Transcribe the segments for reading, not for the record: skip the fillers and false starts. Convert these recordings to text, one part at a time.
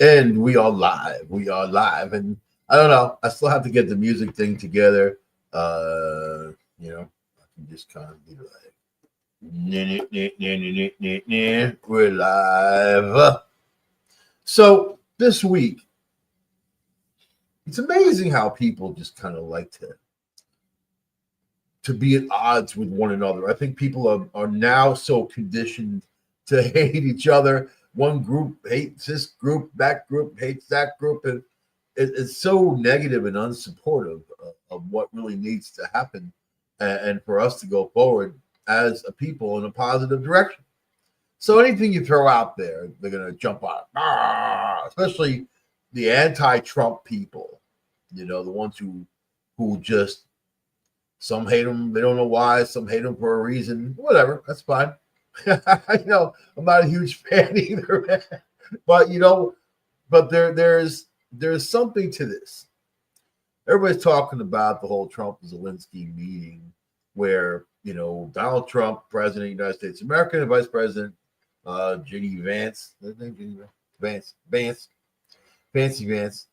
And we are live. We are live. And I don't know. I still have to get the music thing together. I can just kind of be like, we're live. So this week, it's amazing how people just kind of like to be at odds with one another. I think people are now so conditioned to hate each other. One group hates this group, that group hates that group, and it's so negative and unsupportive of what really needs to happen, and for us to go forward as a people in a positive direction. So anything you throw out there, they're gonna jump on, especially the anti-Trump people. The ones who just some hate them, they don't know why. Some hate them for a reason. Whatever, that's fine. I'm not a huge fan either, but there's something to this. Everybody's talking about the whole Trump Zelensky meeting, where Donald Trump, President of the United States of America, and Vice President J.D. Vance, Fancy Vance,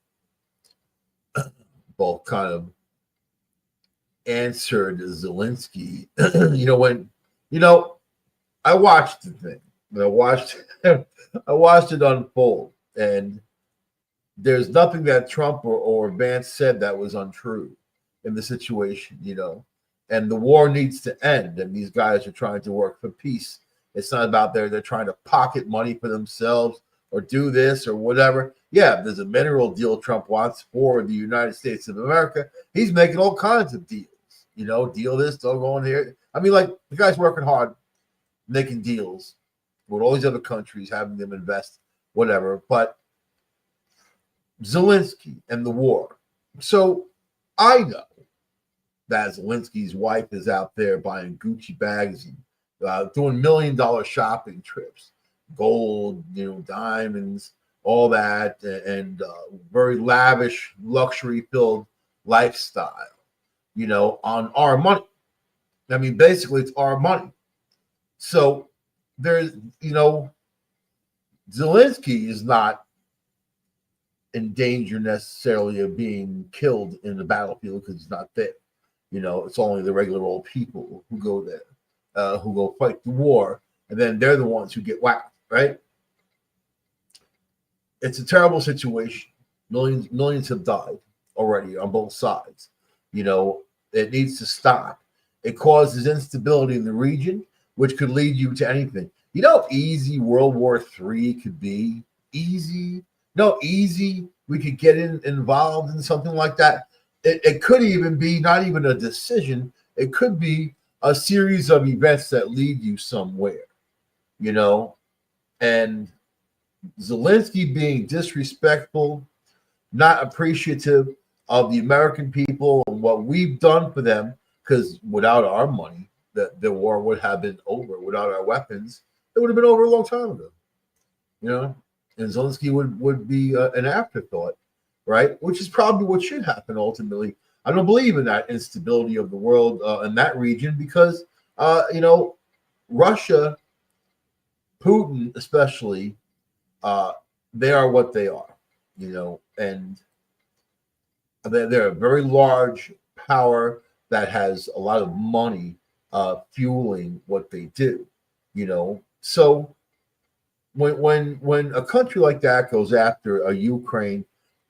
both kind of answered Zelensky. I watched the thing. I watched it unfold, and there's nothing that Trump or Vance said that was untrue in the situation, And the war needs to end, and these guys are trying to work for peace. It's not about they're trying to pocket money for themselves or do this or whatever. Yeah, there's a mineral deal Trump wants for the United States of America. He's making all kinds of deals. Deal this, don't go in here. I mean, like, the guy's working hard, making deals with all these other countries, having them invest, whatever. But Zelensky and the war. So I know that Zelensky's wife is out there buying Gucci bags and doing $1 million shopping trips, gold, diamonds, all that, and very lavish, luxury-filled lifestyle, on our money. I mean, basically, it's our money. So there's, Zelensky is not in danger necessarily of being killed in the battlefield because he's not there. It's only the regular old people who go there, who go fight the war, and then they're the ones who get whacked, right? It's a terrible situation. Millions have died already on both sides. It needs to stop. It causes instability in the region, which could lead you to anything. Easy World War III could be. Easy. Easy. We could get involved in something like that. It could even be not even a decision. It could be a series of events that lead you somewhere, And Zelensky being disrespectful, not appreciative of the American people and what we've done for them, because without our money, the war would have been over. Without our weapons, it would have been over a long time ago. And Zelensky would be an afterthought, right? Which is probably what should happen ultimately. I don't believe in that instability of the world in that region because, Russia, Putin especially, they are what they are, and they're a very large power that has a lot of money fueling what they do, So when a country like that goes after a Ukraine,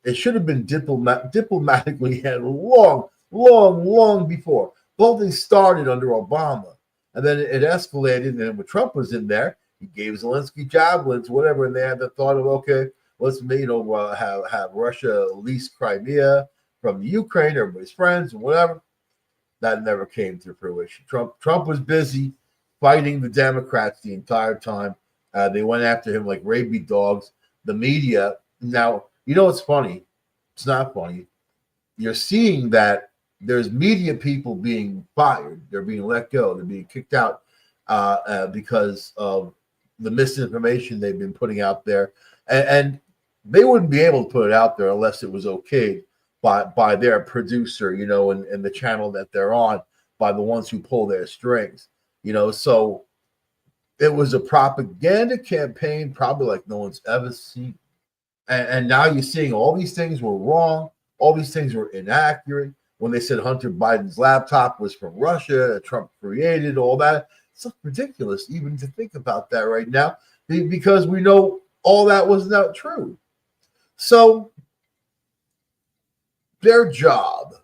it should have been diplomatically handled long before. Both things started under Obama, and then it escalated. And then when Trump was in there, he gave Zelensky javelins, whatever, and they had the thought of, okay, let's have Russia lease Crimea from the Ukraine, everybody's friends and whatever. That never came to fruition. Trump was busy fighting the Democrats the entire time. They went after him like rabid dogs. The media. Now, what's funny? It's not funny. You're seeing that there's media people being fired. They're being let go. They're being kicked out because of the misinformation they've been putting out there. And they wouldn't be able to put it out there unless it was okayed by their producer, and the channel that they're on, by the ones who pull their strings, So it was a propaganda campaign, probably like no one's ever seen. And now you're seeing all these things were wrong, all these things were inaccurate. When they said Hunter Biden's laptop was from Russia, Trump created all that, it's ridiculous even to think about that right now, because we know all that was not true. So their job,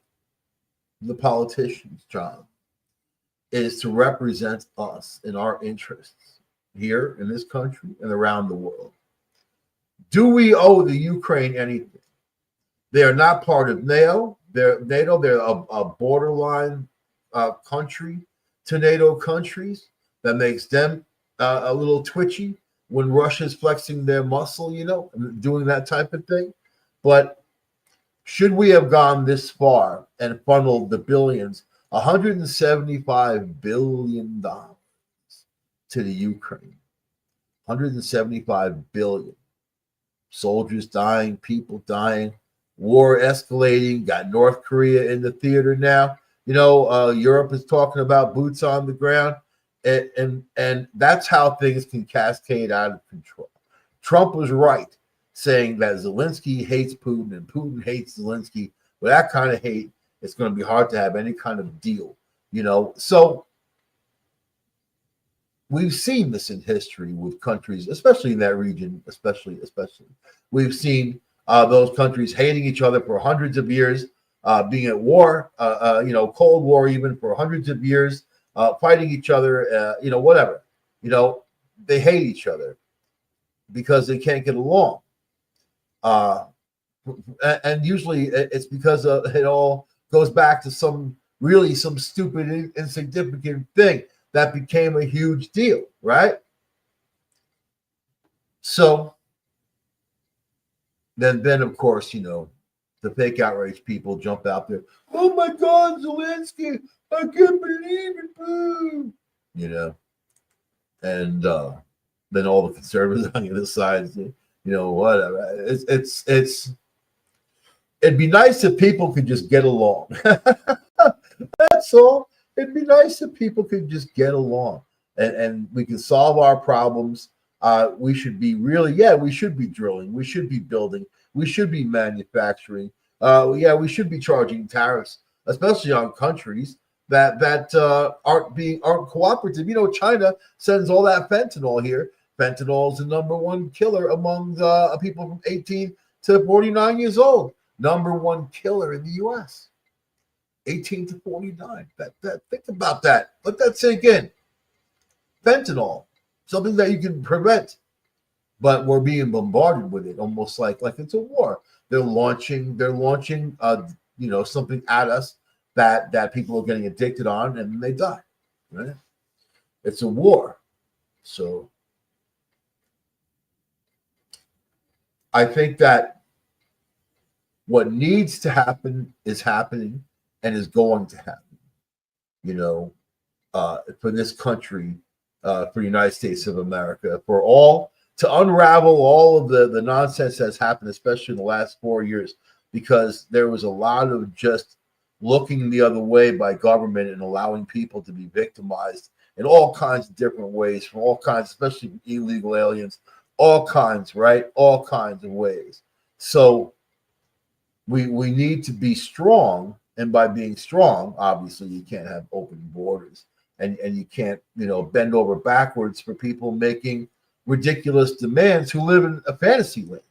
the politicians' job, is to represent us in our interests here in this country and around the world. Do we owe the Ukraine anything? They are not part of NATO. They're a borderline country to NATO countries. That makes them a little twitchy when Russia's flexing their muscle, doing that type of thing. But should we have gone this far and funneled the billions, $175 billion to the Ukraine? $175 billion. Soldiers dying, people dying, war escalating, got North Korea in the theater now. Europe is talking about boots on the ground. And that's how things can cascade out of control. Trump was right saying that Zelensky hates Putin and Putin hates Zelensky. With that kind of hate, it's going to be hard to have any kind of deal, So we've seen this in history with countries, especially in that region, especially. We've seen those countries hating each other for hundreds of years, being at war, Cold War even for hundreds of years, fighting each other, whatever. They hate each other because they can't get along. And usually it's because it all goes back to some stupid, insignificant thing that became a huge deal, right? So then of course, the fake outrage people jump out there. Oh my God, Zelensky, I can't believe it, boo. And then all the conservatives on the other side, whatever. It'd be nice if people could just get along. That's all. It'd be nice if people could just get along and we can solve our problems. We should be we should be drilling. We should be building. We should be manufacturing. We should be charging tariffs, especially on countries that aren't cooperative. China sends all that fentanyl here. Fentanyl is the number one killer among people from 18 to 49 years old. Number one killer in the U.S. 18 to 49. Think about that. Let that sink in. Fentanyl, something that you can prevent, but we're being bombarded with it, almost like it's a war. They're launching, something at us that people are getting addicted on, and they die. Right? It's a war. So I think that what needs to happen is happening and is going to happen, for this country, for the United States of America, to unravel all of the nonsense that's happened, especially in the last 4 years, because there was a lot of just looking the other way by government and allowing people to be victimized in all kinds of different ways, from all kinds, especially illegal aliens, all kinds, right? All kinds of ways. So we need to be strong. And by being strong, obviously, you can't have open borders, and you can't, bend over backwards for people making ridiculous demands who live in a fantasy land.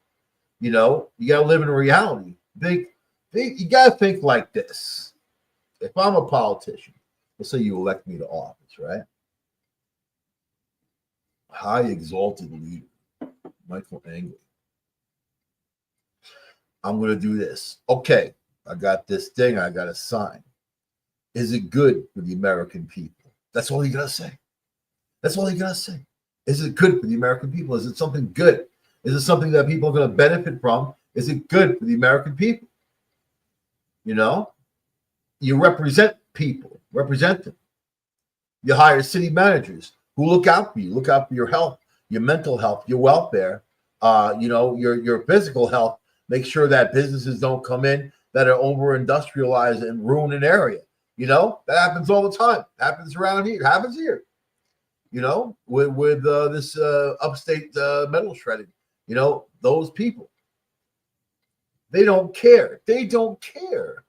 You got to live in reality. You got to think like this. If I'm a politician, let's say you elect me to office, right? High exalted leader, Michael Angley. I'm going to do this. Okay. I got this thing I got to sign. Is it good for the American people? That's all you got to say. That's all you got to say. Is it good for the American people? Is it something good? Is it something that people are going to benefit from? Is it good for the American people? You represent people, represent them. You hire city managers who look out for you, look out for your health, your mental health, your welfare, your physical health. Make sure that businesses don't come in that are over industrialized and ruin an area. That happens all the time. Happens around here. Happens here. With this upstate metal shredding. Those people. They don't care. They don't care.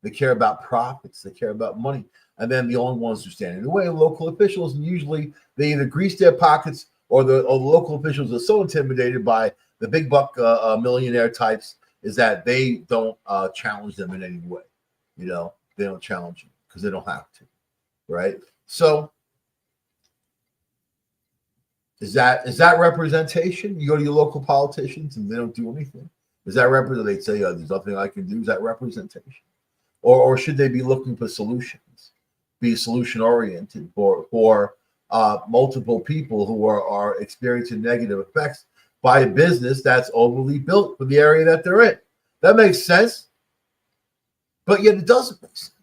They care about profits. They care about money. And then the only ones who stand in the way are local officials. And usually they either grease their pockets or the local officials are so intimidated by the big buck millionaire types is that they don't challenge them in any way. You know, they don't challenge them because they don't have to. Right. So is that representation? You go to your local politicians and they don't do anything. Is that representation? They say, there's nothing I can do. Is that representation? Or should they be looking for solutions, be solution oriented for multiple people who are experiencing negative effects by a business that's overly built for the area that they're in? That makes sense, but yet it doesn't make sense.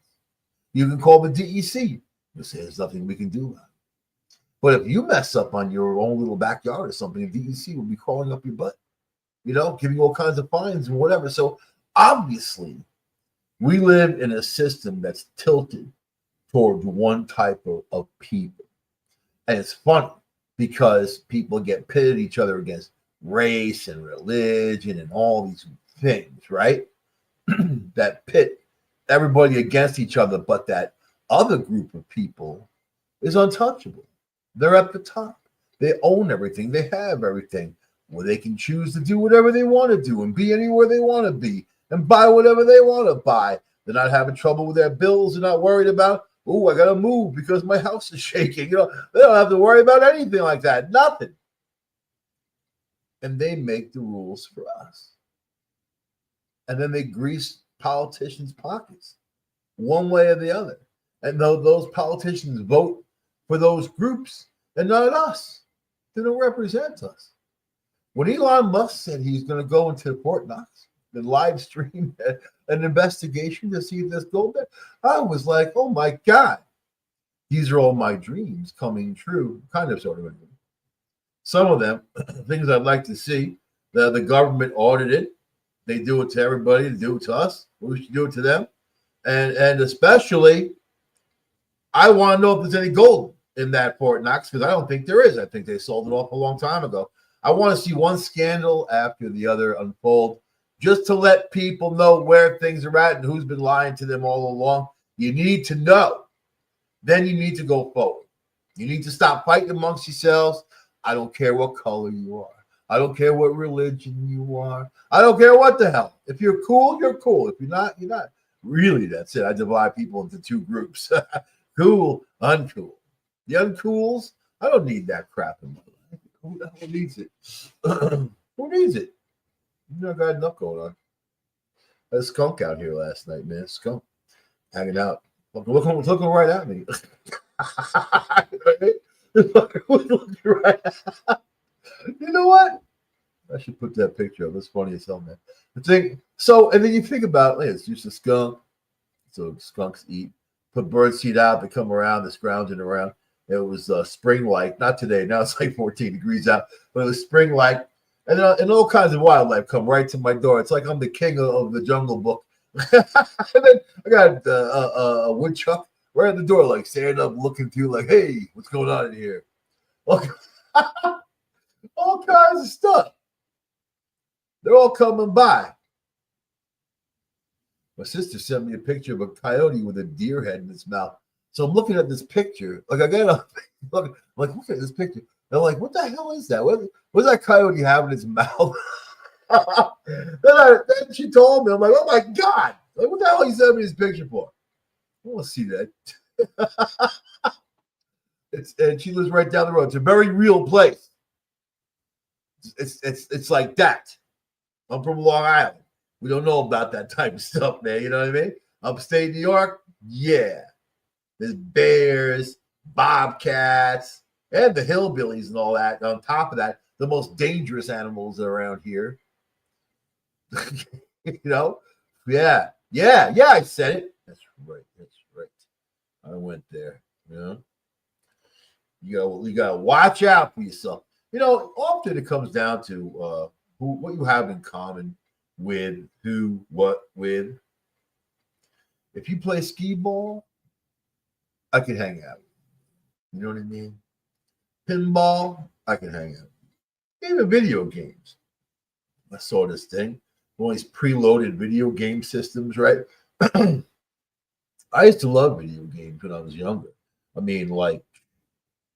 You can call the DEC. You say there's nothing we can do about it. But if you mess up on your own little backyard or something, the DEC will be crawling up your butt, you know, giving you all kinds of fines and whatever. So obviously, we live in a system that's tilted toward one type of people. And it's funny because people get pitted each other against race and religion and all these things, right? That pit everybody against each other, but that other group of people is untouchable. They're at the top. They own everything. They have everything where they can choose to do whatever they want to do and be anywhere they want to be and buy whatever they want to buy. They're not having trouble with their bills. They're not worried about, oh, I got to move because my house is shaking. You know, they don't have to worry about anything like that. Nothing. And they make the rules for us. And then they grease politicians' pockets one way or the other. And though those politicians vote for those groups and not us, they don't represent us. When Elon Musk said he's going to go into Fort Knox and live stream an investigation to see if there's gold there, I was like, oh my God, these are all my dreams coming true, kind of, sort of. Some of them, things I'd like to see, the government audited. They do it to everybody, they do it to us. We should do it to them. And especially, I want to know if there's any gold in that Fort Knox, because I don't think there is. I think they sold it off a long time ago. I want to see one scandal after the other unfold, just to let people know where things are at and who's been lying to them all along. You need to know. Then you need to go forward. You need to stop fighting amongst yourselves. I don't care what color you are. I don't care what religion you are. I don't care what the hell. If you're cool, you're cool. If you're not, you're not. Really, that's it. I divide people into two groups. Cool, uncool. The uncools, I don't need that crap in my life. Who the hell needs it? Who needs it? You know, I got enough going on. I had a skunk out here last night, man. Skunk hanging out. Looking right at me. Looking right at. You know what? I should put that picture up. That's funny as hell, man. The thing. So, and then you think about, hey, it's just a skunk. So skunks eat. Put bird seed out. They come around. They're scrounging around. It was spring-like. Not today. Now it's like 14 degrees out. But it was spring-like. And all kinds of wildlife come right to my door. It's like I'm the king of the Jungle Book. And then I got a woodchuck right at the door, like standing up, looking through, like, hey, what's going on in here? All kinds of stuff. They're all coming by. My sister sent me a picture of a coyote with a deer head in its mouth. So I'm looking at this picture. Like, I got to look at this picture. And I'm like, what the hell is that? What's that coyote have in its mouth? Then she told me, I'm like, oh my God. Like, what the hell you sent me this picture for? I want to see that. And she lives right down the road. It's a very real place. It's like that. I'm from Long Island. We don't know about that type of stuff, man. You know what I mean? Upstate New York, yeah. There's bears, bobcats, and the hillbillies and all that. On top of that, the most dangerous animals around here. You know? Yeah. I said it. That's right. I went there. You know? You gotta watch out for yourself. You know, often it comes down to what you have in common with who, what, with. If you play skee ball, I can hang out. You know what I mean? Pinball, I can hang out. Even video games. I saw this thing. all these preloaded video game systems, right? I used to love video games when I was younger. I mean, like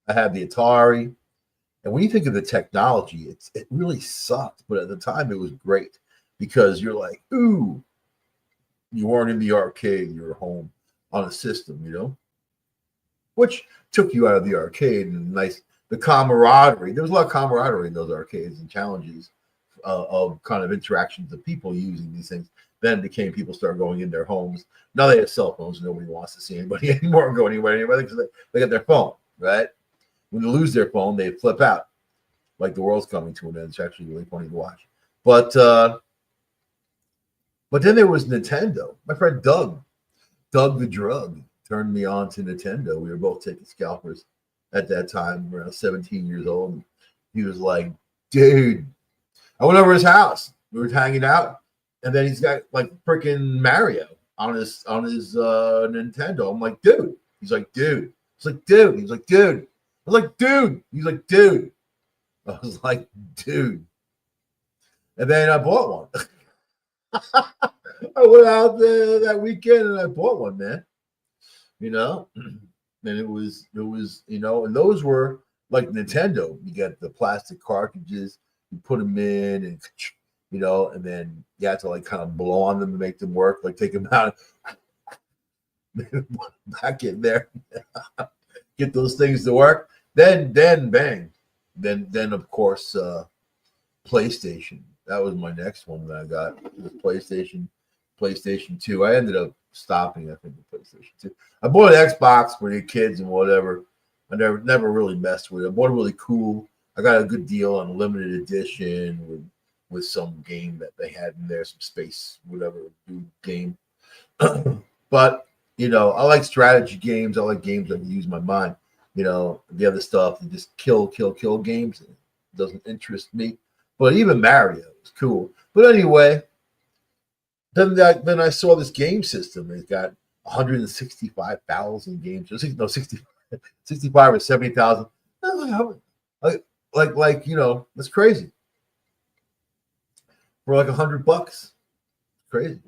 I had the Atari, and when you think of the technology, it really sucked, but at the time it was great because you're like, ooh, you weren't in the arcade, you were home on a system, which took you out of the arcade and the camaraderie. There was a lot of camaraderie in those arcades and challenges of kind of interactions of people using these things. Then it became people started going in their homes. Now they have cell phones. Nobody wants to see anybody anymore or go anywhere because they got their phone, right? When they lose their phone, they flip out like the world's coming to an end. It's actually really funny to watch. But then there was Nintendo. My friend Doug the Drug, turned me on to Nintendo. We were both taking scalpers at that time, around 17 years old. He was like, dude, I went over his house. We were hanging out, and then he's got like freaking Mario on his Nintendo. I'm like, dude. He's like, dude. He's like, dude. He's like, dude. I was like, dude. He's like, dude. I was like, dude. And then I bought one. I went out there that weekend and I bought one, man. And it was, and those were like Nintendo. You got the plastic cartridges, you put them in, and and then you had to like kind of blow on them to make them work, like take them out, back in there, get those things to work. Then bang, then of course PlayStation. That was my next one that I got. It was PlayStation 2. I ended up stopping, I think, with PlayStation 2. I bought an Xbox for the kids and whatever. I never really messed with it. I bought it really cool. I got a good deal on a limited edition with some game that they had in there, some space, whatever game. But I like strategy games. I like games that can use my mind. The other stuff, just kill games, it doesn't interest me. But even Mario is cool. But anyway, then I saw this game system. It's got 165,000 games. No, 65 or 70,000. Like that's crazy. For like $100, crazy.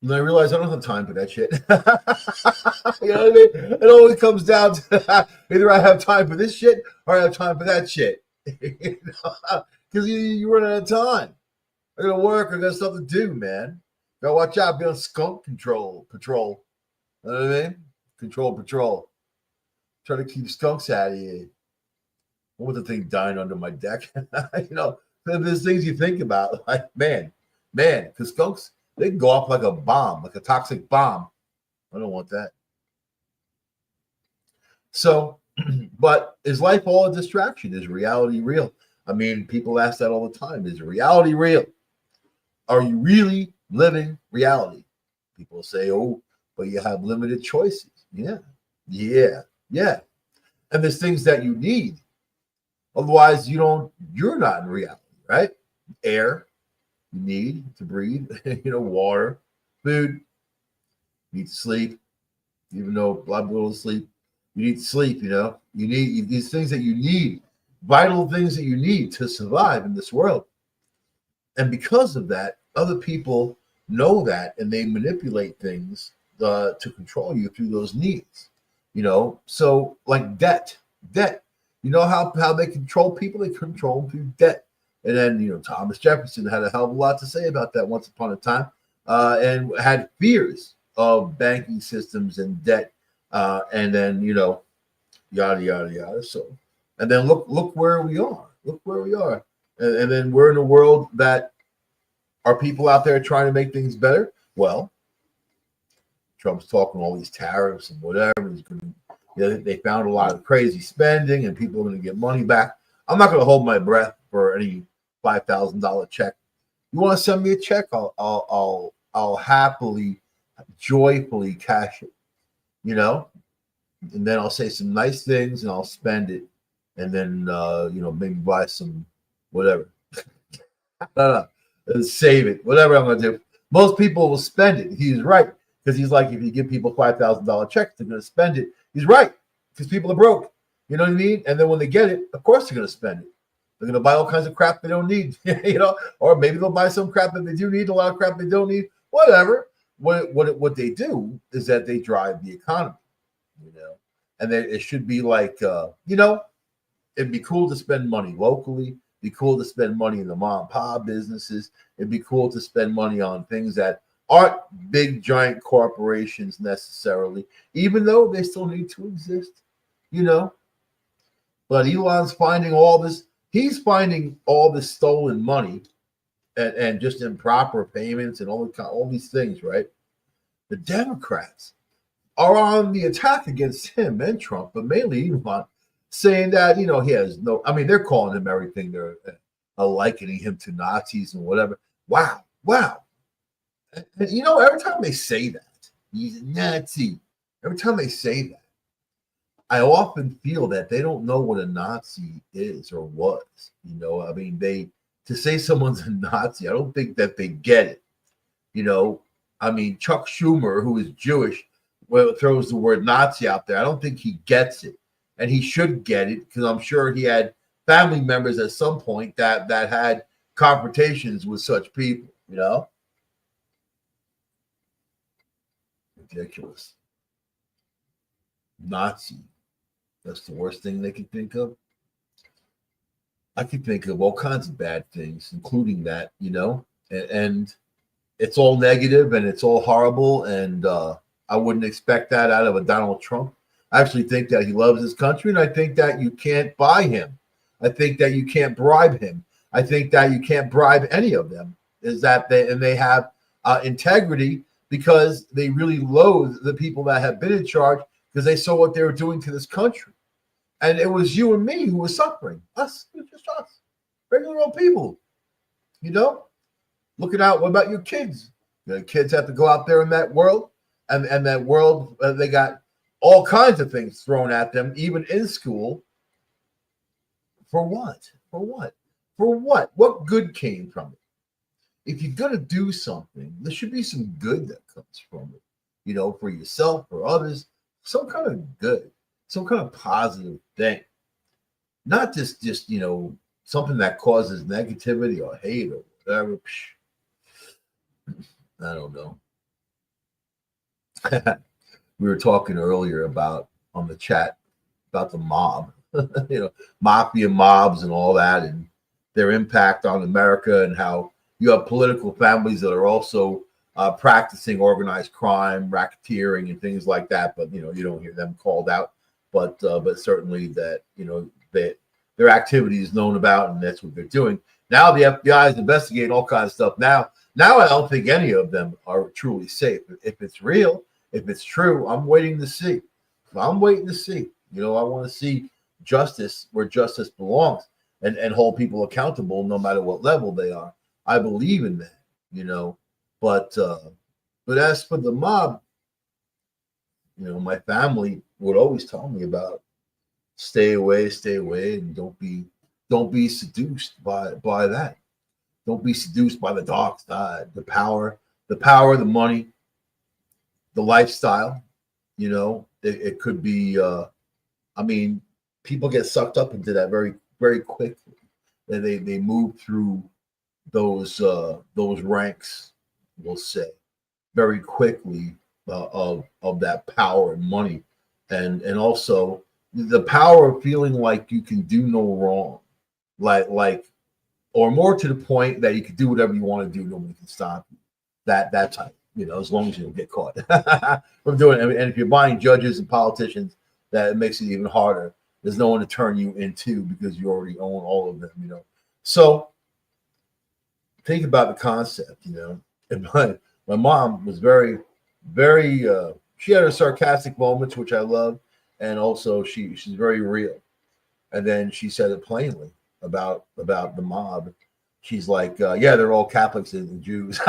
And I realized I don't have time for that shit. You know what I mean? It always comes down to either I have time for this shit or I have time for that shit. Because you run out of time. I gotta work. I got stuff to do, man. Gotta watch out. Be on skunk patrol. You know what I mean? Patrol. Try to keep skunks out of here. What was the thing dying under my deck? There's things you think about. Like, man, because skunks, they can go off like a bomb, like a toxic bomb. I don't want that. So, but is life all a distraction? Is reality real? I mean, people ask that all the time. Is reality real? Are you really living reality? People say, oh, but you have limited choices. Yeah. And there's things that you need. Otherwise, you're not in reality, right? Air, you need to breathe, water, food, you need to sleep. Even though a lot of people don't sleep, you need to sleep, you need these things that you need, vital things that you need to survive in this world. And because of that, other people know that and they manipulate things to control you through those needs. So like debt. You know how they control people? They control them through debt. And then, Thomas Jefferson had a hell of a lot to say about that once upon a time, and had fears of banking systems and debt. And then, yada, yada, yada. So, and then look where we are. And then we're in a world that are people out there trying to make things better. Well, Trump's talking all these tariffs and whatever. They found a lot of crazy spending and people are going to get money back. I'm not going to hold my breath for any $5,000 check. You want to send me a check? I'll happily, joyfully cash it, and then I'll say some nice things and I'll spend it. And then, maybe buy some whatever. I don't know. Save it, whatever I'm going to do. Most people will spend it. He's right. Because he's like, if you give people $5,000 checks, they're going to spend it. He's right. Because people are broke. You know what I mean? And then when they get it, of course they're going to spend it. They're going to buy all kinds of crap they don't need, or maybe they'll buy some crap that they do need, a lot of crap they don't need, whatever. What they do is that they drive the economy, and then it should be like, it'd be cool to spend money locally. Be cool to spend money in the mom and pop businesses. It'd be cool to spend money on things that aren't big giant corporations necessarily, even though they still need to exist, But Elon's finding all this. He's finding all this stolen money and just improper payments and all these things, right? The Democrats are on the attack against him and Trump, but mainly Elon, saying that, he has no, I mean, they're calling him everything. They're likening him to Nazis and whatever. Wow. And, every time they say that, he's a Nazi, every time they say that, I often feel that they don't know what a Nazi is or was. I mean, to say someone's a Nazi, I don't think that they get it. I mean, Chuck Schumer, who is Jewish, throws the word Nazi out there. I don't think he gets it, and he should get it, because I'm sure he had family members at some point that had confrontations with such people. Ridiculous. Nazi. That's the worst thing they can think of. I can think of all kinds of bad things, including that, and it's all negative and it's all horrible. And I wouldn't expect that out of a Donald Trump. I actually think that he loves his country, and I think that you can't buy him. I think that you can't bribe him. I think that you can't bribe any of them. They have integrity, because they really loathe the people that have been in charge, because they saw what they were doing to this country. And it was you and me who were suffering. Us, just us, regular old people. Looking out. What about your kids? The kids have to go out there in that world, and that world, they got all kinds of things thrown at them, even in school. For what? What good came from it? If you're going to do something, there should be some good that comes from it, for yourself, for others, some kind of good, some kind of positive thing. Not just something that causes negativity or hate or whatever. I don't know. We were talking earlier on the chat about the mob, mafia mobs and all that, and their impact on America, and how you have political families that are also practicing organized crime, racketeering, and things like that. But you don't hear them called out. But certainly that that their activity is known about, and that's what they're doing. Now the FBI is investigating all kinds of stuff. Now I don't think any of them are truly safe. If it's real, if it's true, I'm waiting to see. I want to see justice where justice belongs, and hold people accountable no matter what level they are. I believe in that, But as for the mob, my family would always tell me about stay away, and don't be seduced by that. Don't be seduced by the dark side, the power, the money, the lifestyle. It could be. People get sucked up into that very, very quickly. And they move through those ranks, we'll say, very quickly, of that power and money, and also the power of feeling like you can do no wrong, like or more to the point that you can do whatever you want to do, nobody can stop you. That type, as long as you don't get caught from doing it. And if you're buying judges and politicians, that makes it even harder. There's no one to turn you into, because you already own all of them, So think about the concept, And my mom was very, very. She had her sarcastic moments, which I love, and also she's very real. And then she said it plainly about the mob. She's like, yeah, they're all Catholics and Jews.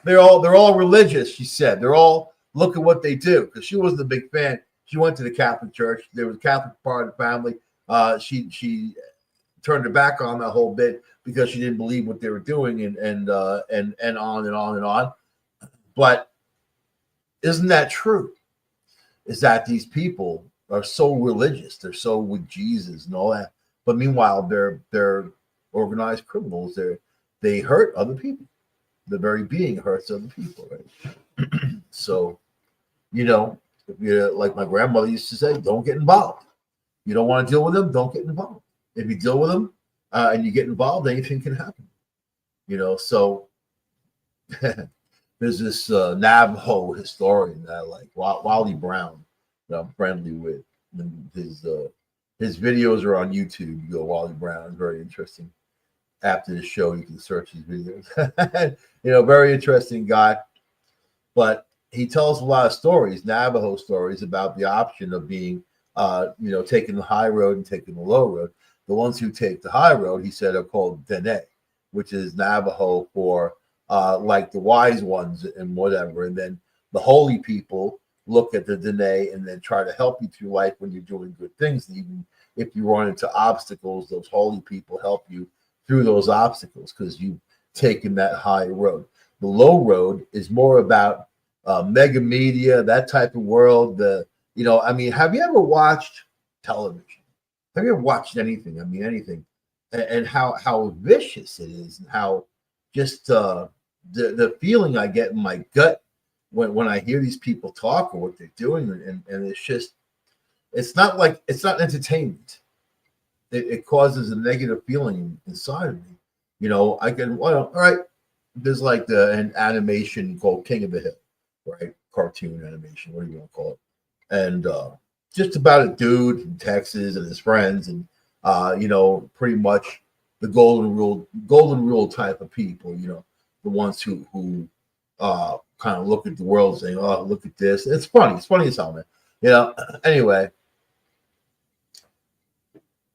They're all religious. She said they're all, look at what they do, because she wasn't a big fan. She went to the Catholic Church. There was a Catholic part of the family. She turned her back on that whole bit because she didn't believe what they were doing, and on and on and on. But isn't that true? Is that these people are so religious? They're so with Jesus and all that. but meanwhile they're organized criminals. They hurt other people. The very being hurts other people, right? So, you know, if you like my grandmother used to say, don't get involved. You don't want to deal with them, don't get involved. If you deal with them and you get involved, anything can happen. So there's this Navajo historian that I like, Wally Brown, that I'm friendly with. And his videos are on YouTube. You go, Wally Brown is very interesting. After the show, you can search his videos. Very interesting guy. But he tells a lot of stories, Navajo stories, about the option of being, taking the high road and taking the low road. The ones who take the high road, he said, are called Dene, which is Navajo for like the wise ones and whatever. And then the holy people look at the Dene and then try to help you through life when you're doing good things. And even if you run into obstacles, those holy people help you through those obstacles because you've taken that high road. The low road is more about mega media, that type of world. Have you ever watched television? Have you ever watched anything? I mean, anything, and how vicious it is, and how just the feeling I get in my gut when I hear these people talk or what they're doing, and it's not entertainment. It causes a negative feeling inside of me. All right, there's like an animation called King of the Hill, right? Cartoon animation, what do you want to call it? And just about a dude in Texas and his friends, and pretty much the golden rule type of people, the ones who kind of look at the world saying, "Oh, look at this." It's funny as hell, man. Anyway,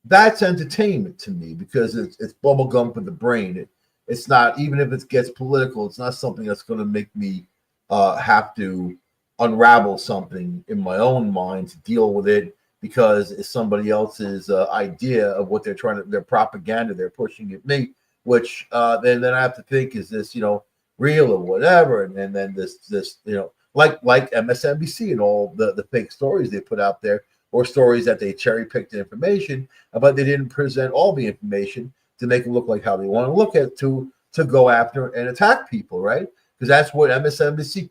that's entertainment to me because it's bubble gum for the brain. It's not, even if it gets political, it's not something that's going to make me have to unravel something in my own mind to deal with it because it's somebody else's idea of what their propaganda they're pushing at me, which then I have to think, is this real or whatever, and then this like MSNBC and all the fake stories they put out there, or stories that they cherry picked the information, but they didn't present all the information to make it look like how they want to look at to go after and attack people, right? Because that's what MSNBC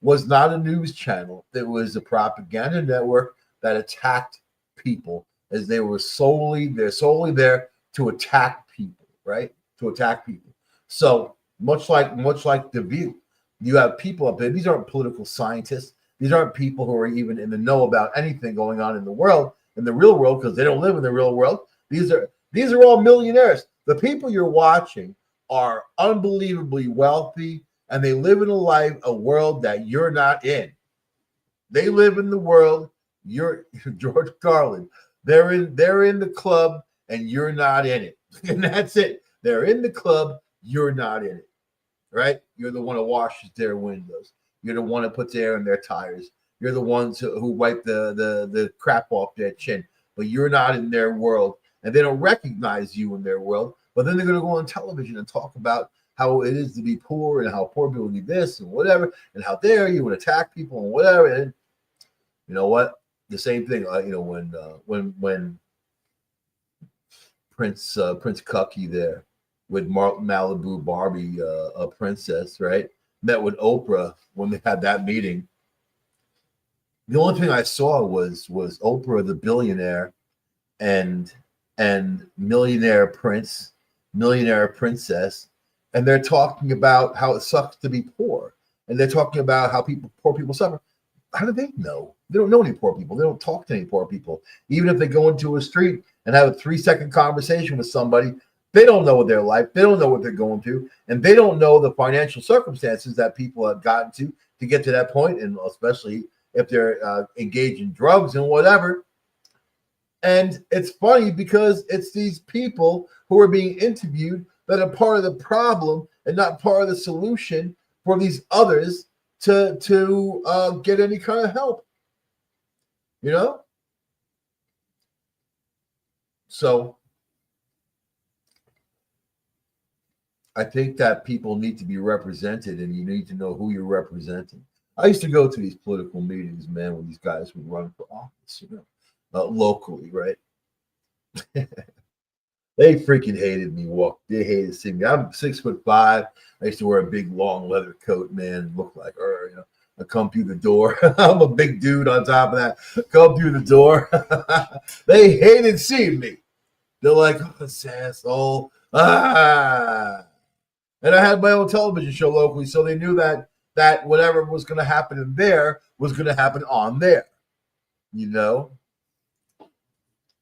was not a news channel. It was a propaganda network that attacked people, as they're solely there to attack people, right? To attack people. So much like The View, you have people up there. These aren't political scientists. These aren't people who are even in the know about anything going on in the world, in the real world, because they don't live in the real world. These are all millionaires. The people you're watching are unbelievably wealthy, and they live in a world that you're not in. They live in the world. You're George Carlin. They're in the club, and you're not in it. And that's it. They're in the club. You're not in it, right? You're the one who washes their windows. You're the one who puts air in their tires. You're the ones who wipe the crap off their chin. But you're not in their world, and they don't recognize you in their world. But then they're going to go on television and talk about how it is to be poor and how poor people need this and whatever, and how dare you and attack people and whatever. And you know what? The same thing. When Prince Cucky there with Malibu Barbie, a princess, right, met with Oprah when they had that meeting. The only thing I saw was Oprah, the billionaire, and millionaire prince, millionaire princess, and they're talking about how it sucks to be poor, and they're talking about how poor people suffer. How do they know? They don't know any poor people. They don't talk to any poor people. Even if they go into a street and have a 3-second conversation with somebody, they don't know their life. They don't know what they're going through, and they don't know the financial circumstances that people have gotten to get to that point, and especially if they're engaged in drugs and whatever. And it's funny because it's these people who are being interviewed that are part of the problem and not part of the solution for these others to get any kind of help. So I think that people need to be represented, and you need to know who you're representing. I used to go to these political meetings, man, when these guys would run for office, locally, right? They freaking hated me. They hated seeing me. I'm 6'5". I used to wear a big long leather coat, man. Look like her, you know. I come through the door. I'm a big dude on top of that. Come through the door. They hated seeing me. They're like, oh, this asshole. Ah. And I had my own television show locally, so they knew that whatever was going to happen in there was going to happen on there, you know.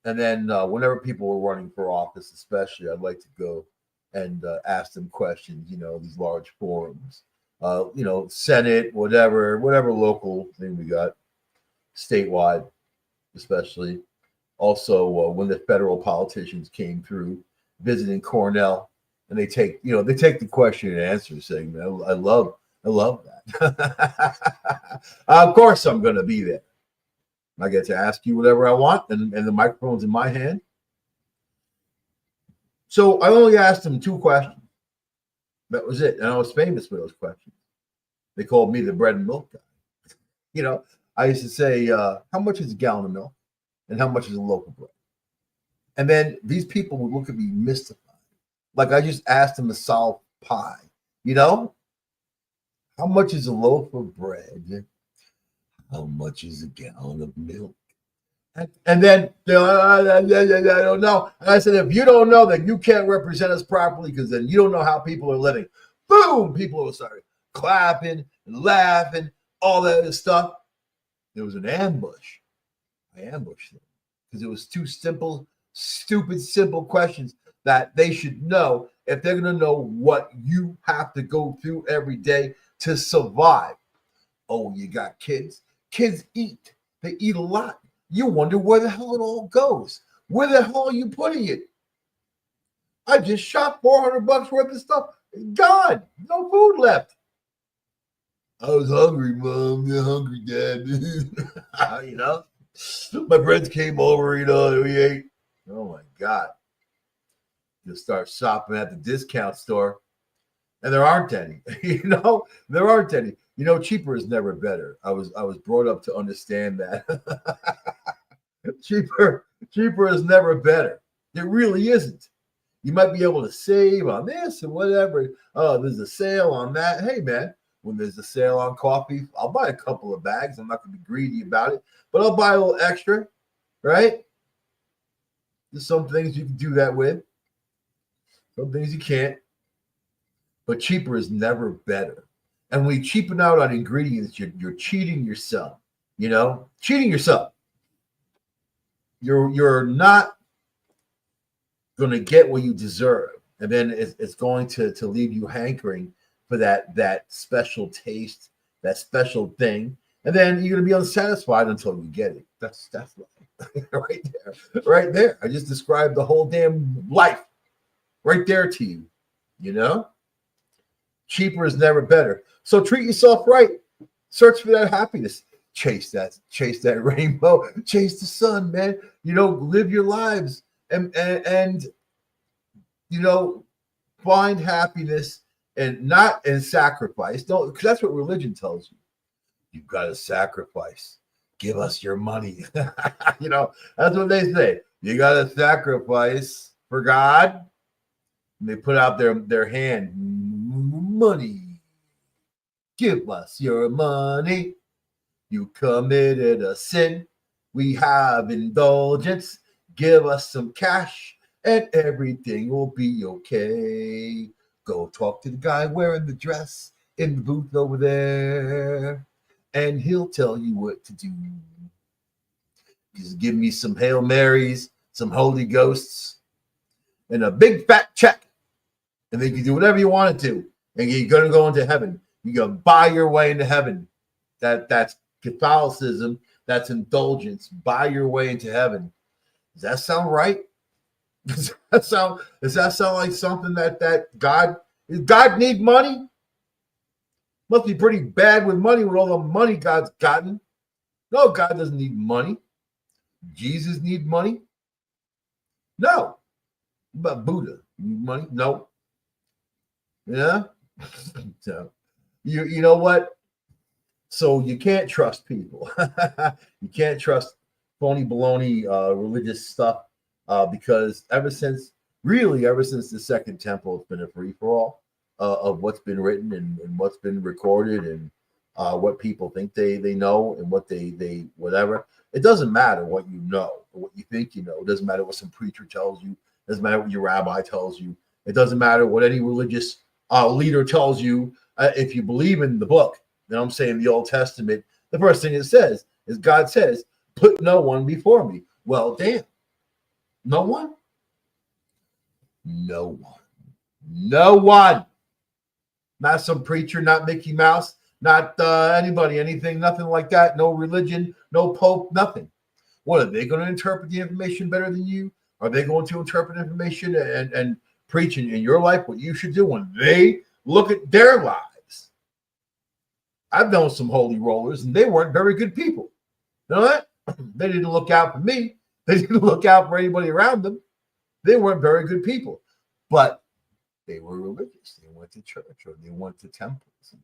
And then whenever people were running for office, especially, I'd like to go and ask them questions. You know, these large forums, you know, Senate, whatever local thing we got, statewide, especially. Also, when the federal politicians came through visiting Cornell, and they take the question and answer segment. I love that. Of course, I'm going to be there. I get to ask you whatever I want, and the microphone's in my hand. So I only asked them 2 questions. That was it. And I was famous for those questions. They called me the bread and milk guy. You know, I used to say, how much is a gallon of milk? And how much is a loaf of bread? And then these people would look at me mystified. Like I just asked them to solve pie. You know? How much is a loaf of bread? How much is a gallon of milk? And then I don't know. And I said, if you don't know, then you can't represent us properly because then you don't know how people are living. Boom! People will start clapping and laughing, all that other stuff. There was an ambush. I ambushed them because it was 2 simple, stupid, simple questions that they should know if they're going to know what you have to go through every day to survive. Oh, you got kids? Kids eat. They eat a lot. You wonder where the hell it all goes. Where the hell are you putting it? I just shot $400 worth of stuff. Gone. No food left. I was hungry, Mom. You're hungry, Dad. You know? My friends came over, you know, we ate. Oh, my God. You'll start shopping at the discount store, and there aren't any. You know? There aren't any. You know, cheaper is never better. I was brought up to understand that. cheaper is never better. It really isn't. You might be able to save on this and whatever. Oh, there's a sale on that. Hey, man, when there's a sale on coffee, I'll buy a couple of bags. I'm not going to be greedy about it, but I'll buy a little extra, right? There's some things you can do that with. Some things you can't. But cheaper is never better. And when you cheapen out on ingredients, you're cheating yourself. You know, cheating yourself. You're not going to get what you deserve, and then it's going to leave you hankering for that special taste, that special thing, and then you're going to be unsatisfied until you get it. That's right there. I just described the whole damn life right there to you. You know, cheaper is never better. So treat yourself right. Search for that happiness. Chase that rainbow. Chase the sun, man. You know, live your lives and you know, find happiness and not in sacrifice. Don't, because that's what religion tells you. You've got to sacrifice. Give us your money. You know, that's what they say. You got to sacrifice for God. And they put out their hand. Money. Give us your money. You committed a sin. We have indulgence. Give us some cash and everything will be okay. Go talk to the guy wearing the dress in the booth over there, and he'll tell you what to do. Just give me some Hail Marys, some Holy Ghosts, and a big fat check. And then you do whatever you want to. And you're going to go into heaven. You're going to buy your way into heaven. That's Catholicism. That's indulgence. Buy your way into heaven. Does that sound right? Does that sound like something that God need money? Must be pretty bad with money with all the money God's gotten. No, God doesn't need money. Jesus need money? No. But Buddha need money? No. Yeah. So you know what? So you can't trust people. You can't trust phony baloney religious stuff. because ever since the Second Temple, it's been a free for all of what's been written and what's been recorded and what people think they know and what they whatever. It doesn't matter what you know or what you think you know. It doesn't matter what some preacher tells you. It doesn't matter what your rabbi tells you. It doesn't matter what any religious leader tells you. If you believe in the book, then I'm saying the Old Testament, the first thing it says is God says, "Put no one before me." Well, damn, no one, no one, no one. Not some preacher, not Mickey Mouse, not anybody, anything, nothing like that. No religion, no pope, nothing. What are they going to interpret the information better than you? Are they going to interpret information and preach in your life what you should do when they look at their lives? I've known some holy rollers, and they weren't very good people. You know that? They didn't look out for me. They didn't look out for anybody around them. They weren't very good people, but they were religious. They went to church or they went to temples.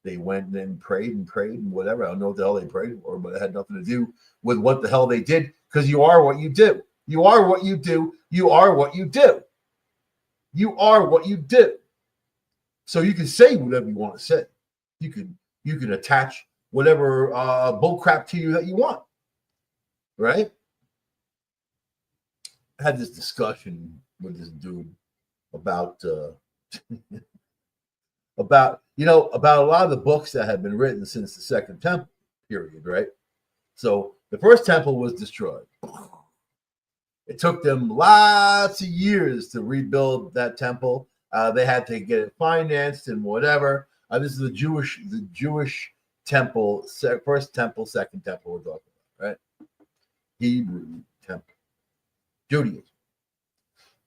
They went and prayed and whatever. I don't know what the hell they prayed for, but it had nothing to do with what the hell they did, because you are what you do. You are what you do. You are what you do. You are what you do. So you can say whatever you want to say. You can attach whatever bullcrap to you that you want, right? I had this discussion with this dude about about a lot of the books that have been written since the Second Temple period, right? So the first temple was destroyed. It took them lots of years to rebuild that temple. They had to get it financed and whatever. This is the Jewish temple, first temple, second temple we're talking about, right? Hebrew temple, Judaism.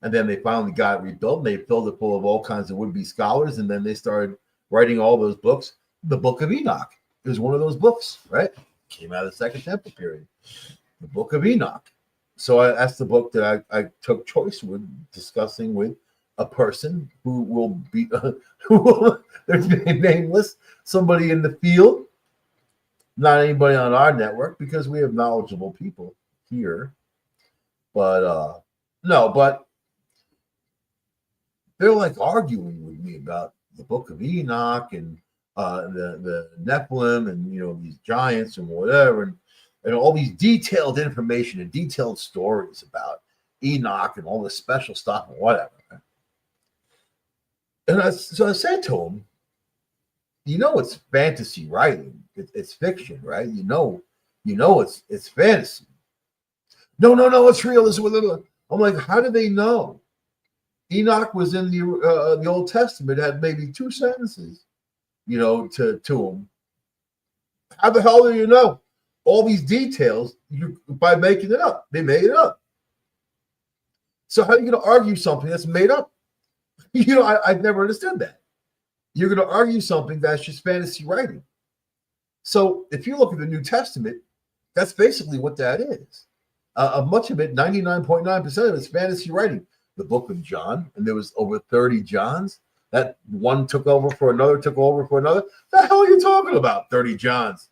And then they finally got it rebuilt, and they filled it full of all kinds of would-be scholars, and then they started writing all those books. The Book of Enoch is one of those books, right? Came out of the Second Temple period. The Book of Enoch. So that's the book that I took choice with, discussing with a person who will be, they're nameless, somebody in the field, not anybody on our network, because we have knowledgeable people here. But but they're like arguing with me about the Book of Enoch and the Nephilim and these giants and whatever and all these detailed information and detailed stories about Enoch and all this special stuff and whatever. And so I said to him, it's fantasy writing. It's fiction, right? It's fantasy. No, it's real. I'm like, how do they know? Enoch was in the Old Testament, had maybe 2 sentences, to him. How the hell do you know all these details by making it up? They made it up. So how are you going to argue something that's made up? I've never understood that. You're going to argue something that's just fantasy writing. So if you look at the New Testament, that's basically what that is. Much of it, 99.9% of it's fantasy writing. The book of John, and there was over 30 Johns. That one took over for another, took over for another. The hell are you talking about? 30 Johns.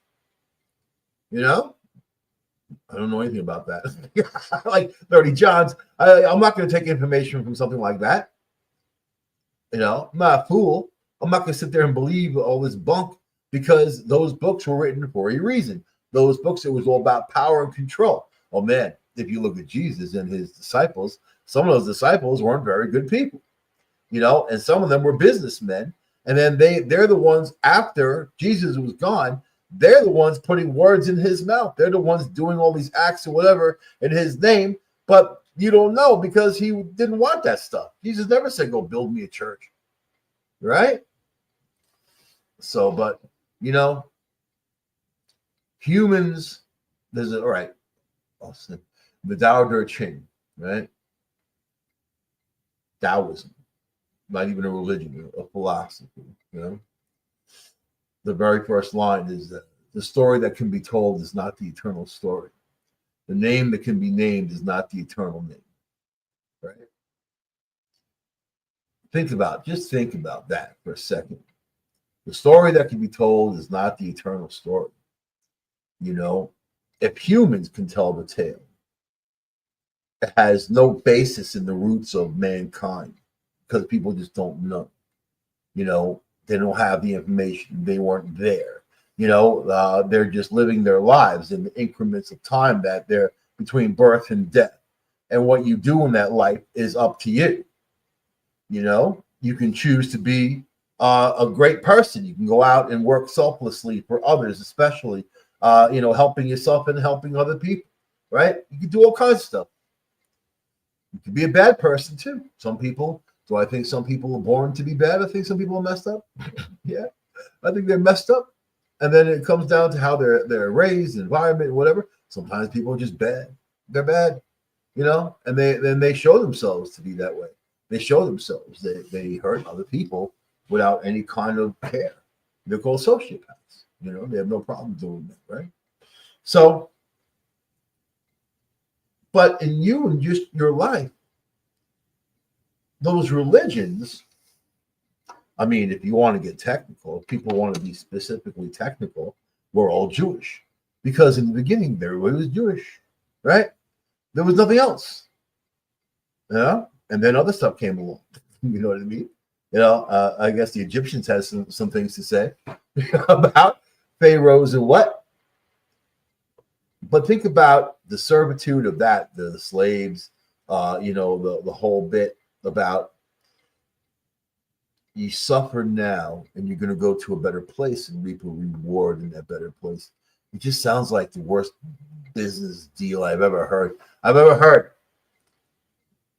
I don't know anything about that. Like 30 Johns. I'm not going to take information from something like that. I'm not a fool. I'm not going to sit there and believe all this bunk, because those books were written for a reason. Those books, it was all about power and control. Oh man, if you look at Jesus and his disciples, some of those disciples weren't very good people, and some of them were businessmen. And then they're the ones, after Jesus was gone, they're the ones putting words in his mouth. They're the ones doing all these acts or whatever in his name. But you don't know, because he didn't want that stuff. Jesus never said, go build me a church. Right? So, but, humans, all right. The Tao Te Ching, right? Taoism, not even a religion, a philosophy. The very first line is that the story that can be told is not the eternal story. The name that can be named is not the eternal name. Right? Think about that for a second. The story that can be told is not the eternal story. If humans can tell the tale, has no basis in the roots of mankind because people just don't know. You know, they don't have the information. They weren't there. You know, they're just living their lives in the increments of time that they're between birth and death. And what you do in that life is up to you. You know, you can choose to be a great person. You can go out and work selflessly for others, especially, you know, helping yourself and helping other people, right? You can do all kinds of stuff. You can be a bad person too. Some people, do I think some people are born to be bad? I think some people are messed up. Yeah, I think they're messed up. And then it comes down to how they're raised, environment, whatever. Sometimes people are just bad. They're bad, you know, and they show themselves to be that way. They show themselves. They hurt other people without any kind of care. They're called sociopaths. You know, they have no problem doing that, right? So, but in you and just your life, those religions, I mean, if you want to get technical, if people want to be specifically technical, we're all Jewish. Because in the beginning, everybody was Jewish, right? There was nothing else. Yeah. And then other stuff came along. You know what I mean? You know, I guess the Egyptians had some things to say about pharaohs and what. But think about the servitude of that, the slaves, you know, the whole bit about you suffer now and you're going to go to a better place and reap a reward in that better place. It just sounds like the worst business deal I've ever heard.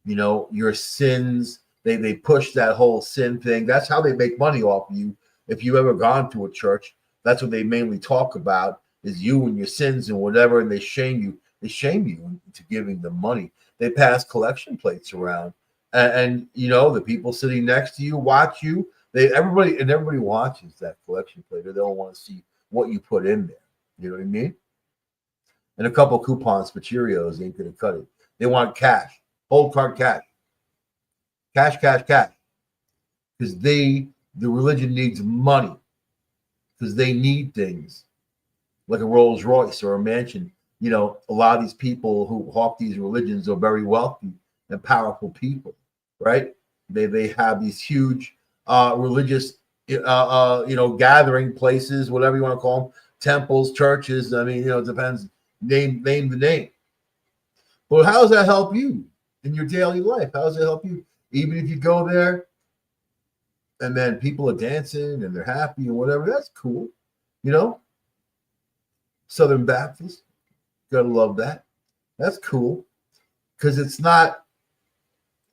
You know, your sins, they push that whole sin thing. That's how they make money off of you. If you ever gone to a church, that's what they mainly talk about is you and your sins and whatever, and they shame you. They shame you into giving them money. They pass collection plates around, and you know the people sitting next to you watch you. Everybody watches that collection plate, or they don't want to see what you put in there. You know what I mean? And a couple coupons for Cheerios ain't gonna cut it. They want cash, whole card cash, cash, because the religion needs money because they need things like a Rolls Royce or a mansion. You know, a lot of these people who hawk these religions are very wealthy and powerful people, right? They have these huge religious, you know, gathering places, whatever you want to call them, temples, churches. I mean, you know, it depends. Name the name. But how does that help you in your daily life? How does it help you? Even if you go there and then people are dancing and they're happy and whatever, that's cool, you know. Southern Baptist, gotta love that. That's cool because it's not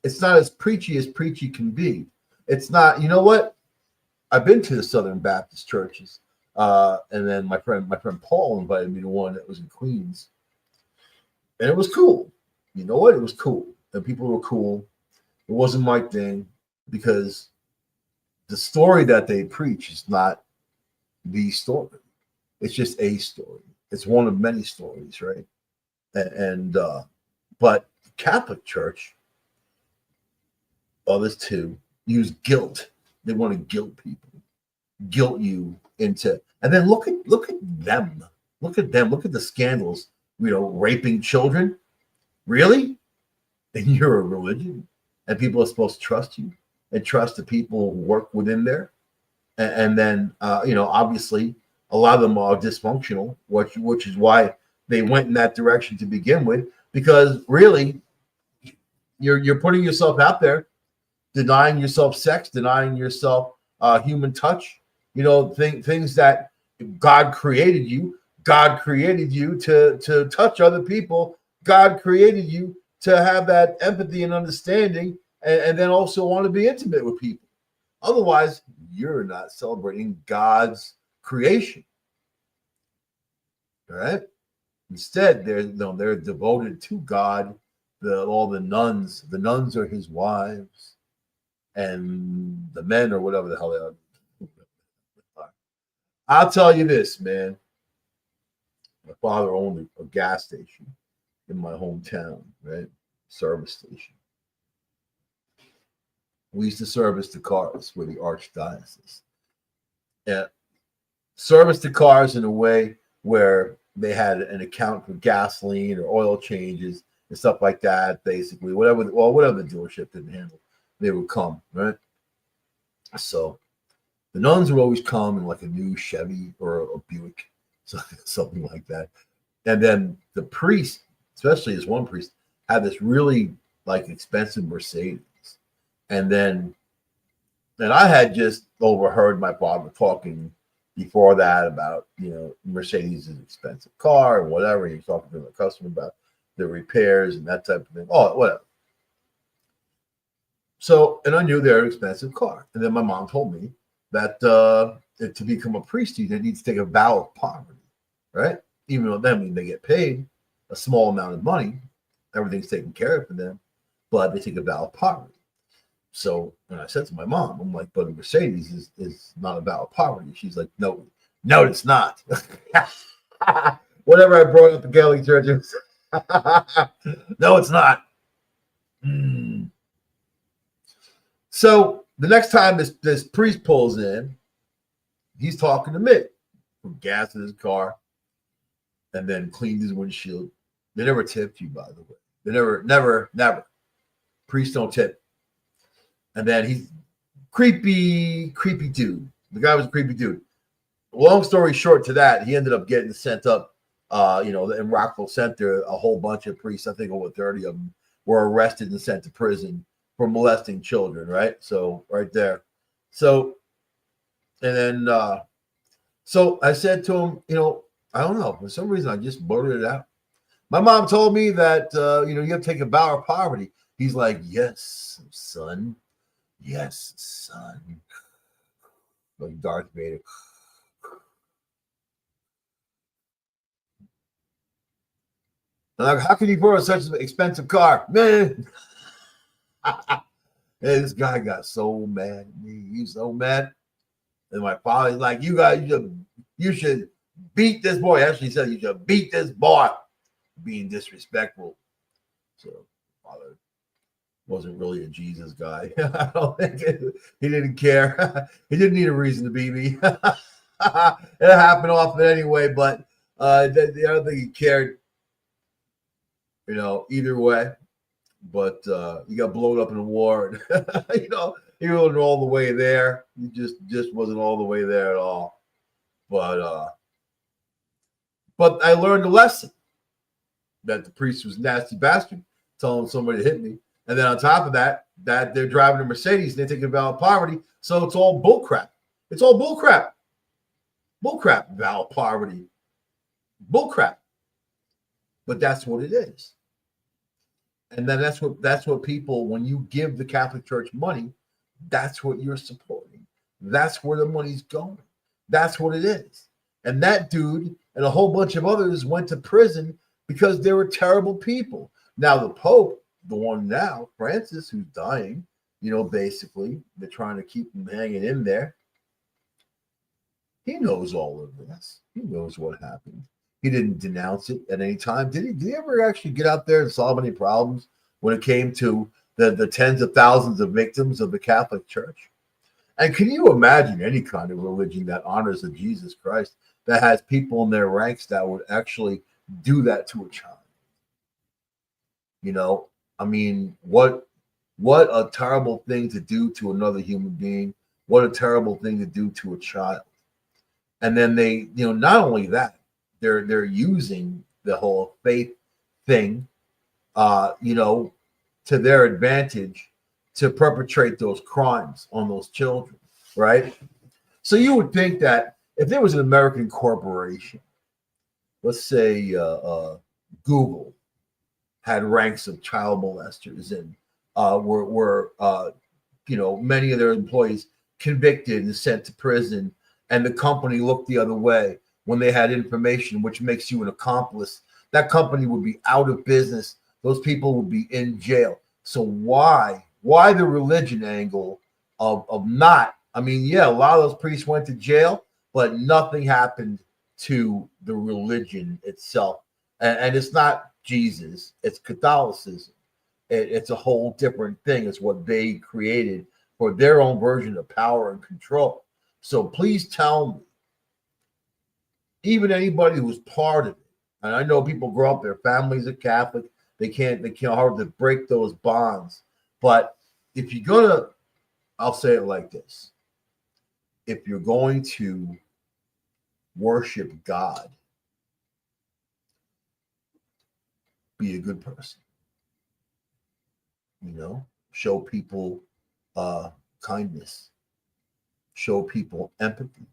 as preachy can be. It's not. You know what? I've been to the Southern Baptist churches, and then my friend Paul invited me to one that was in Queens, and it was cool. You know what? It was cool. The people were cool. It wasn't my thing because the story that they preach is not the story. It's just a story. It's one of many stories, right? And but Catholic Church, others too, use guilt. They want to guilt people, guilt you into, and then look at them. Look at them. Look at the scandals. You know, raping children. Really? And you're a religion, and people are supposed to trust you and trust the people who work within there. And then, you know, obviously, a lot of them are dysfunctional, which is why they went in that direction to begin with. Because really, you're putting yourself out there, denying yourself sex, denying yourself human touch. You know, things that God created you. God created you to touch other people. God created you to have that empathy and understanding, and then also want to be intimate with people. Otherwise, you're not celebrating God's creation. All right. Instead, they're devoted to God. All the nuns are his wives, and the men or whatever the hell they are. I'll tell you this, man. My father owned a gas station in my hometown, right? Service station. We used to service the cars. We're the archdiocese. And service the cars in a way where they had an account for gasoline or oil changes, and stuff like that. Basically, whatever the dealership didn't handle, they would come, right? So the nuns would always come in like a new Chevy or a Buick, so, something like that. And then the priest, especially this one priest, had this really like expensive Mercedes. And then, and I had just overheard my father talking before that about, Mercedes is an expensive car and whatever. He was talking to the customer about the repairs and that type of thing. Oh, whatever. So, and I knew they're an expensive car. And then my mom told me that to become a priest, you need to take a vow of poverty, right? Even though that means they get paid a small amount of money, everything's taken care of for them, but they take a vow of poverty. So when I said to my mom, I'm like, but a Mercedes is not a vow of poverty. She's like, no, it's not. Whatever I brought up the Catholic Church, no, it's not. Mm. So the next time this priest pulls in, he's talking to Mick, put gas in his car, and then cleaned his windshield. They never tipped you, by the way. They never. Priests don't tip. And then he's creepy dude. The guy was a creepy dude. Long story short to that, he ended up getting sent up, in Rockville Center. A whole bunch of priests, I think over 30 of them, were arrested and sent to prison for molesting children, right? So right there. So, and then, so I said to him, I don't know. For some reason, I just blurted it out. My mom told me that, you have to take a vow of poverty. He's like, yes, son. Yes, son. Like Darth Vader. Like, how can you borrow such an expensive car? Man. This guy got so mad at me. He's so mad. And my father's like, you should beat this boy. Actually, he said you should beat this boy, being disrespectful. So father wasn't really a Jesus guy. I don't think he didn't care. He didn't need a reason to beat me. It happened often anyway, but I don't think he cared, either way. But he got blown up in a war. He wasn't all the way there. He just wasn't all the way there at all. But I learned a lesson that the priest was a nasty bastard, telling somebody to hit me. And then on top of that they're driving a Mercedes and they take a vow of poverty. So it's all bullcrap. It's all bullcrap. Bullcrap, vow of poverty. Bullcrap. But that's what it is. And then that's what people, when you give the Catholic Church money, that's what you're supporting. That's where the money's going. That's what it is. And that dude and a whole bunch of others went to prison because they were terrible people. Now the Pope, the one now, Francis, who's dying, basically, they're trying to keep him hanging in there. He knows all of this. He knows what happened. He didn't denounce it at any time. Did he? Did he ever actually get out there and solve any problems when it came to the tens of thousands of victims of the Catholic Church? And can you imagine any kind of religion that honors a Jesus Christ that has people in their ranks that would actually do that to a child? I mean, what a terrible thing to do to another human being. What a terrible thing to do to a child. And then they, not only that, they're using the whole faith thing, to their advantage to perpetrate those crimes on those children, right? So you would think that if there was an American corporation, let's say Google, had ranks of child molesters and were many of their employees convicted and sent to prison, and the company looked the other way when they had information which makes you an accomplice, that company would be out of business. Those people would be in jail. So why the religion angle of not? I mean, yeah, a lot of those priests went to jail, but nothing happened to the religion itself. And it's not Jesus, it's Catholicism. It's a whole different thing. It's what they created for their own version of power and control. So please tell me, even anybody who's part of it, and I know people grow up, their families are Catholic, They can't hard to break those bonds. But if you're gonna, I'll say it like this: if you're going to worship God, be a good person. Show people kindness, show people empathy,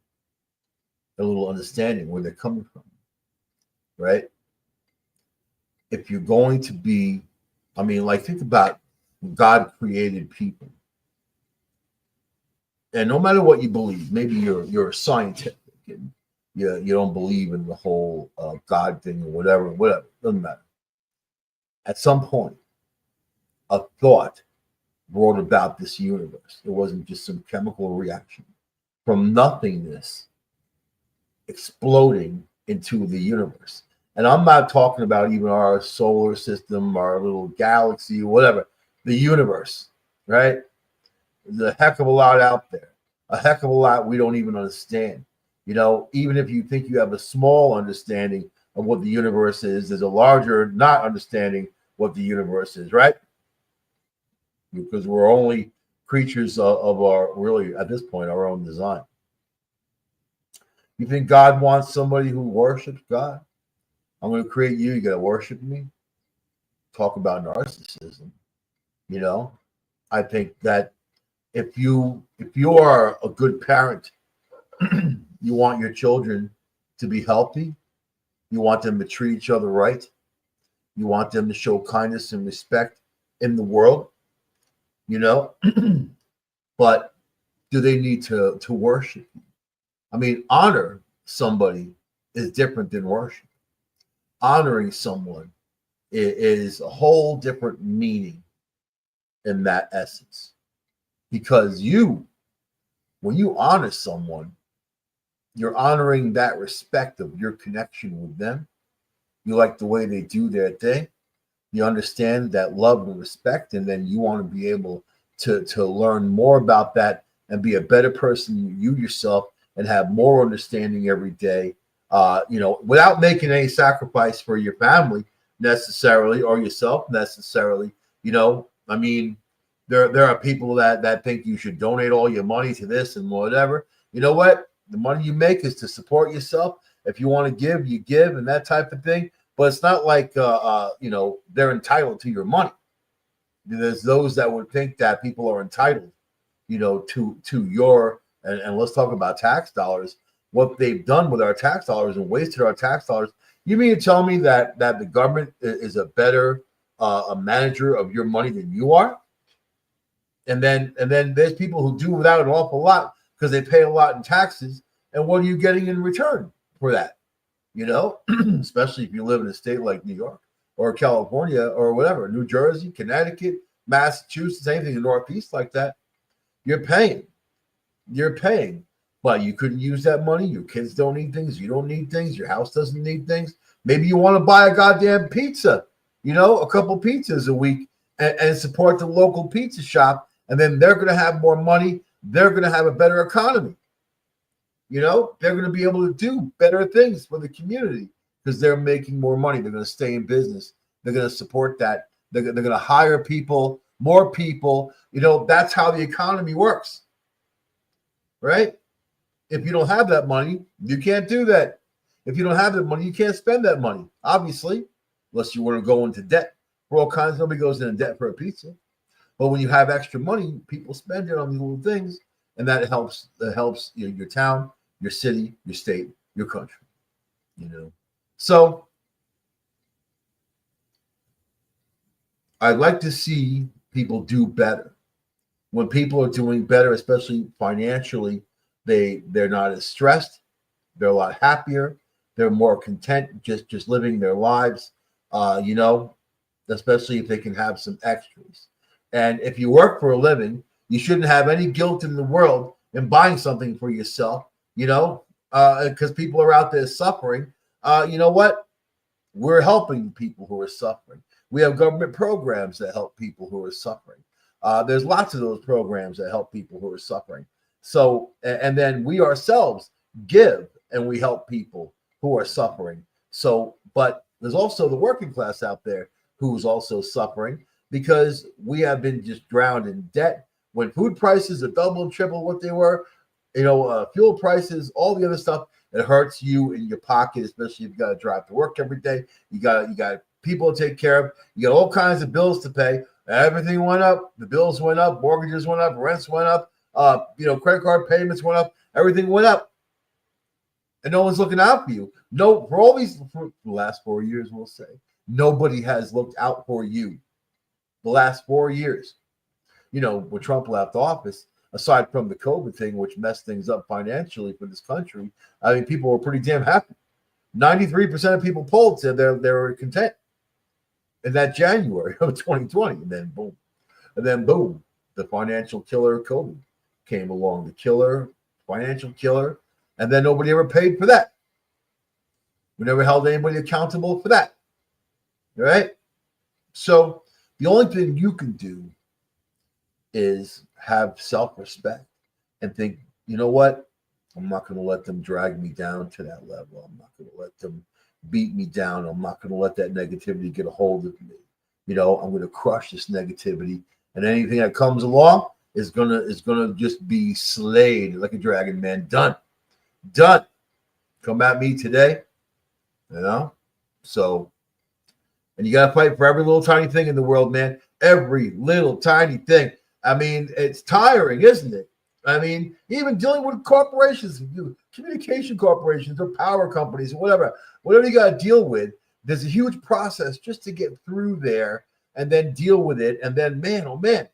a little understanding where they're coming from, right? If you're going to be, I mean, like think about God created people, and no matter what you believe, maybe you're scientific and you don't believe in the whole God thing or whatever, doesn't matter. At some point, a thought brought about this universe. It wasn't just some chemical reaction from nothingness exploding into the universe. And I'm not talking about even our solar system, our little galaxy, whatever, the universe, right? There's a heck of a lot out there, a heck of a lot we don't even understand. Even if you think you have a small understanding of what the universe is, there's a larger not understanding what the universe is, right? Because we're only creatures of our, really, at this point, our own design. You think God wants somebody who worships God? I'm going to create you. You got to worship me. Talk about narcissism. I think that if you are a good parent, you want your children to be healthy. You want them to treat each other right. You want them to show kindness and respect in the world. But do they need to worship you? I mean, honor somebody is different than worship. Honoring someone is a whole different meaning in that essence. Because when you honor someone, you're honoring that respect of your connection with them. You like the way they do their thing. You understand that love and respect, and then you want to be able to learn more about that and be a better person, you yourself, and have more understanding every day, without making any sacrifice for your family necessarily or yourself necessarily. I mean, there are people that think you should donate all your money to this and whatever. You know what? The money you make is to support yourself. If you want to give, you give, and that type of thing. But it's not like they're entitled to your money. There's those that would think that people are entitled, to your, and let's talk about tax dollars. What they've done with our tax dollars and wasted our tax dollars. You mean to tell me that the government is a better a manager of your money than you are? And then there's people who do without an awful lot because they pay a lot in taxes. And what are you getting in return for that? Especially if you live in a state like New York or California or whatever, New Jersey, Connecticut, Massachusetts, anything in the Northeast like that, you're paying, but you couldn't use that money. Your kids don't need things. You don't need things. Your house doesn't need things. Maybe you want to buy a goddamn pizza, a couple pizzas a week and support the local pizza shop. And then they're going to have more money. They're going to have a better economy. They're going to be able to do better things for the community because they're making more money. They're going to stay in business. They're going to support that. They're going to hire people, more people. That's how the economy works, right? If you don't have that money, you can't do that. If you don't have that money, you can't spend that money, obviously, unless you want to go into debt for all kinds. Nobody goes into debt for a pizza. But when you have extra money, people spend it on these little things, and that helps. Your town, your city, your state, your country. So I'd like to see people do better. When people are doing better, especially financially, they're not as stressed. They're a lot happier. They're more content just living their lives. Especially if they can have some extras. And if you work for a living, you shouldn't have any guilt in the world in buying something for yourself, because people are out there suffering. You know what? We're helping people who are suffering. We have government programs that help people who are suffering. There's lots of those programs that help people who are suffering. So, and then we ourselves give and we help people who are suffering. So, but there's also the working class out there who's also suffering because we have been just drowned in debt. When food prices are double and triple what they were, fuel prices, all the other stuff, it hurts you in your pocket, especially if you got to drive to work every day. You got people to take care of. You got all kinds of bills to pay. Everything went up. The bills went up. Mortgages went up. Rents went up. Credit card payments went up. Everything went up, and no one's looking out for you. No, for the last 4 years, we'll say nobody has looked out for you. The last 4 years, when Trump left office, aside from the COVID thing, which messed things up financially for this country, I mean, people were pretty damn happy. 93% of people polled said they were content in that January of 2020, and then boom, the financial killer COVID came along, the financial killer, and then nobody ever paid for that. We never held anybody accountable for that. All right? So the only thing you can do is have self-respect and think, you know what? I'm not going to let them drag me down to that level. I'm not going to let them beat me down. I'm not going to let that negativity get a hold of me. I'm going to crush this negativity, and anything that comes along is gonna just be slayed like a dragon, man. Done. Come at me today, So, and you got to fight for every little tiny thing in the world, man. Every little tiny thing. I mean, it's tiring, isn't it? I mean, even dealing with corporations, communication corporations or power companies or whatever you got to deal with, there's a huge process just to get through there and then deal with it. And then, man, oh man,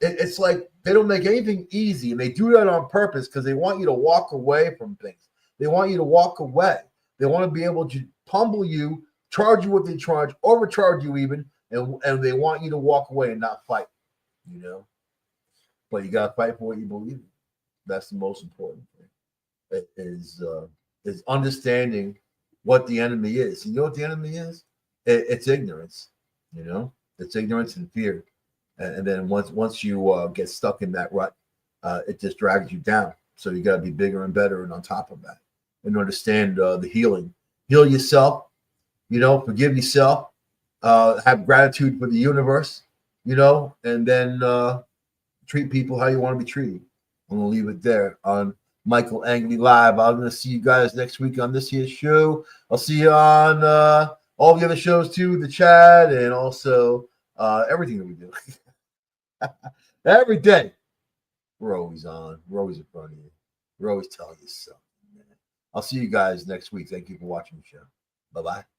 it's like they don't make anything easy. And they do that on purpose because they want you to walk away from things. They want you to walk away. They want to be able to pummel you, charge you what they charge, overcharge you even, and they want you to walk away and not fight, But you got to fight for what you believe in. That's the most important thing. Is understanding what the enemy is. You know what the enemy is? It's ignorance. It's ignorance and fear. And then once you get stuck in that rut, it just drags you down. So you got to be bigger and better and on top of that and understand the healing. Heal yourself, forgive yourself, have gratitude for the universe, and then treat people how you want to be treated. I'm going to leave it there on Michael Angley Live. I'm going to see you guys next week on this here show. I'll see you on all the other shows too, the chat, and also everything that we do. Every day. We're always on. We're always in front of you. We're always telling you something, man. I'll see you guys next week. Thank you for watching the show. Bye-bye.